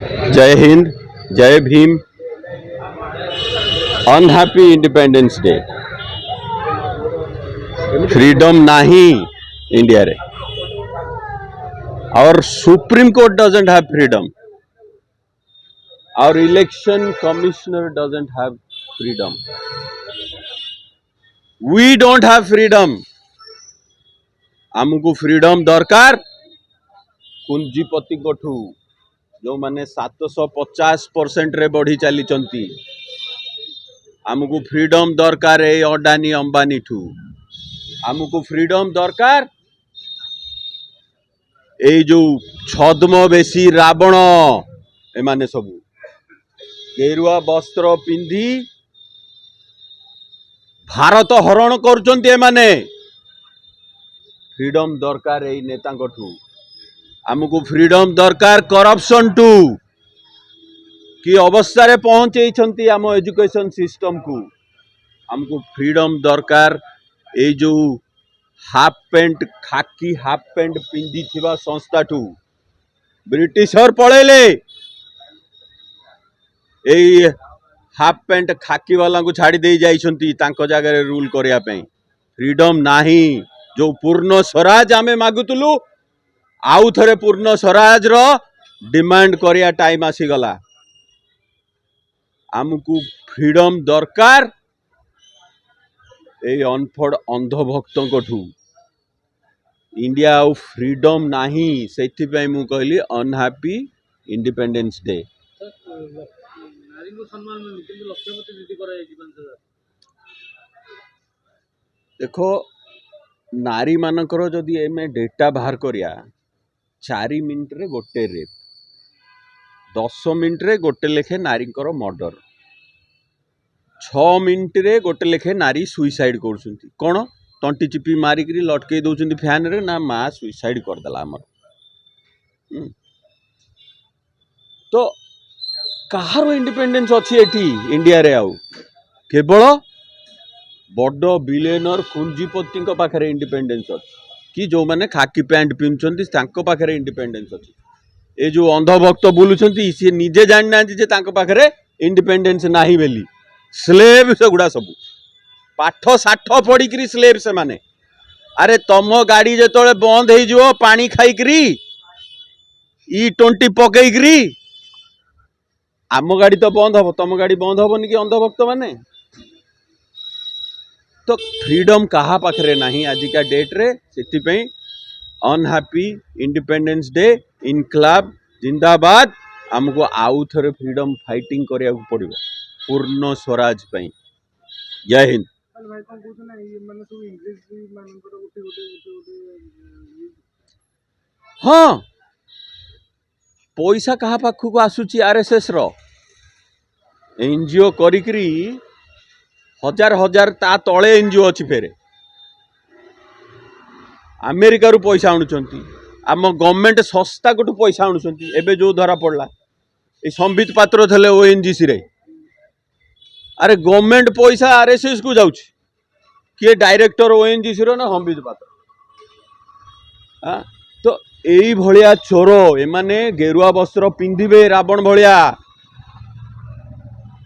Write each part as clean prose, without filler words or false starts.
जय हिंद, जय Bhim. Unhappy independence day. Freedom नहीं इंडिया रे। Our Supreme Court doesn't have freedom. Our election commissioner doesn't have freedom. We don't have freedom. आमको freedom दरकार कुंजीपति कोठू जो माने 750% रे बढ़ी चली चंती। आमको फ्रीडम दरकार ए अडानी अंबानी ठू। आमको फ्रीडम दरकार ए जो छद्मवेशी रावण एमाने सबू गेरुआ वस्त्र पिंधि भारत हरण करचंती एमाने। फ्रीडम दरकार ए नेतांकठू। आमको फ्रीडम दरकार करप्शन टू कि अवस्था रे पहुंचेइछंती आम एजुकेशन सिस्टम को। आमको फ्रीडम दरकार ए जो हाफ पेंट खाकी हाफ पेंट पिंधि थिबा संस्था टू ब्रिटिशर पळेले ए हाफ पेंट खाकी वाला को छाड़ी दे जाइछंती तांको जागा रे रूल करिया पई। फ्रीडम नाही। जो पूर्ण स्वराज आमे मागुतलु आउ थरे पूर्ण स्वराज रो डिमांड करिया टाइम आसी गला। आमको फ्रीडम दरकार ए अनफड अंधभक्त कोठू। इंडिया आउ फ्रीडम नाही सेथि पई मु कहली अनहैप्पी इंडिपेंडेंस डे। देखो नारी मानकर जदि एमे डेटा बाहर करिया 4 मिनिट रे गोटे रेप, 10 मिनिट रे गोटे लेखे नारी मर्डर, 6 मिनिट रे गोटे लेखे नारी सुइसाइड करछंती। कोन तंटी चिपी मारिकरी लटके दउछंती फैन रे ना माँ सुइसाइड करदेला हमर। तो कहार इंडिपेंडेंस अच्छी एठी इंडिया रे आउ केवल बड़ बिलियनर कुंजीपति पाखे इंडिपेंडेंस अच्छी कि जो माने खाकी पैंट पिंधुचंती तांको पाखे इंडिपेंडेंस अच्छी। ए जो अंधभक्त बुलुचंती सी निजे जानि नांती जे तांको पाखे इंडिपेंडेंस नाही बेली। स्लेव से गुड़ा सब पाठ साठ पढ़ी स्लेव से माने। अरे तम गाड़ी जो बंद हो पानी खाईकरी E20 पकईकरी आम गाड़ी तो बंद हम, तम गाड़ी बंद हेनी कि अंधभक्त माने। तो फ्रीडम कहा पाखरे नहीं आजिका डेट रे। से अनहैप्पी इंडिपेंडेंस डे। इनकलाब जिंदाबाद। आमको आउ थे फ्रीडम फाइटिंग करिया पड़ो पूर्ण स्वराज पई। जय हिंद। हाँ पैसा कहा पाखक आसुची आरएसएस रो एनजीओ करी हजार हजार ता तले एनजीओ अच्छी फेरे अमेरिका रु पैसा आणुचंती। आम गवर्नमेंट सस्ता कोठू पैसा आणुचंती। एबे जो धरा पड़ला ए संबित पात्र थले ओएनजीसी रे। अरे गवर्नमेंट पैसा आरएसएस को जाउची किए डायरेक्टर ओएनजीसी रो ना संबित पात्र। हाँ तो एई भलिया चोर एमाने गेरुआ वस्त्र पिंधिबे रावण भलिया।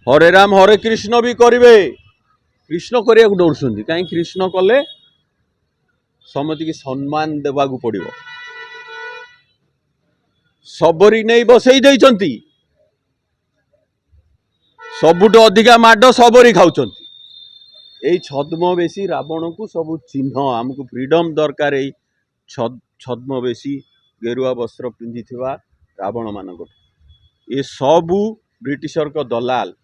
हरे राम हरे कृष्ण भी करिवे। कृष्ण करिया को डरसुंदी काई कृष्ण कले समति की सम्मान देवागु पड़िबो। सबरी नहीं बसई देइचंती सबुठ अधिका माड सबरी खाउचंती। एई छद्मवेशी रावण को सब चिन्ह। आमको फ्रीडम दरकार एई छद्मवेशी गेरुआ वस्त्र पिंधि थिबा रावण मानक। ये सबू ब्रिटिशर को दलाल।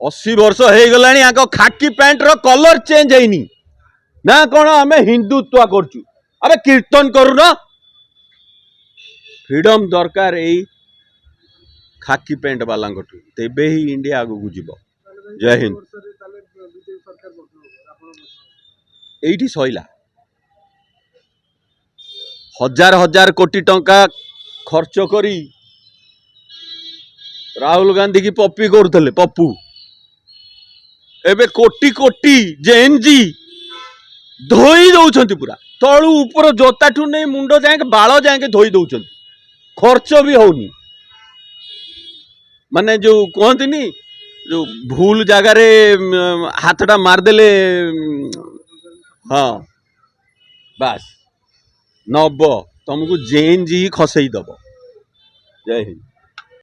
80 वर्ष हो गलानी आको खाकी पैंट रो कलर चेंज हैनी ना। कौन आमे हिंदुत्व करचु अबे कीर्तन करू ना। फ्रीडम दरकार एई खाकी पैंट वाला तेबे ही इंडिया आगु जीव। जय हिंद। एठी सइला हजार हजार कोटी टंका खर्च करी राहुल गांधी की पप्पी करुले पप्पू। एबे कोटी कोटी जेएनजी धोई दउछंती पूरा तळु ऊपर जोताठू नहीं मुंड जाए बाल जाए धोई दउछंती। खर्च भी होनी। ମାନେ ଯୋଉ କୁହନ୍ତିନି ଯୋଉ ଭୁଲ ଜାଗାରେ ହାତଟା ମାରିଦେଲେ ହଁ ବାସ୍ ନବ ତମକୁ ଜେନ୍ ଜି ଖସେଇ ଦବ। ଜୟ ହିନ୍ଦ।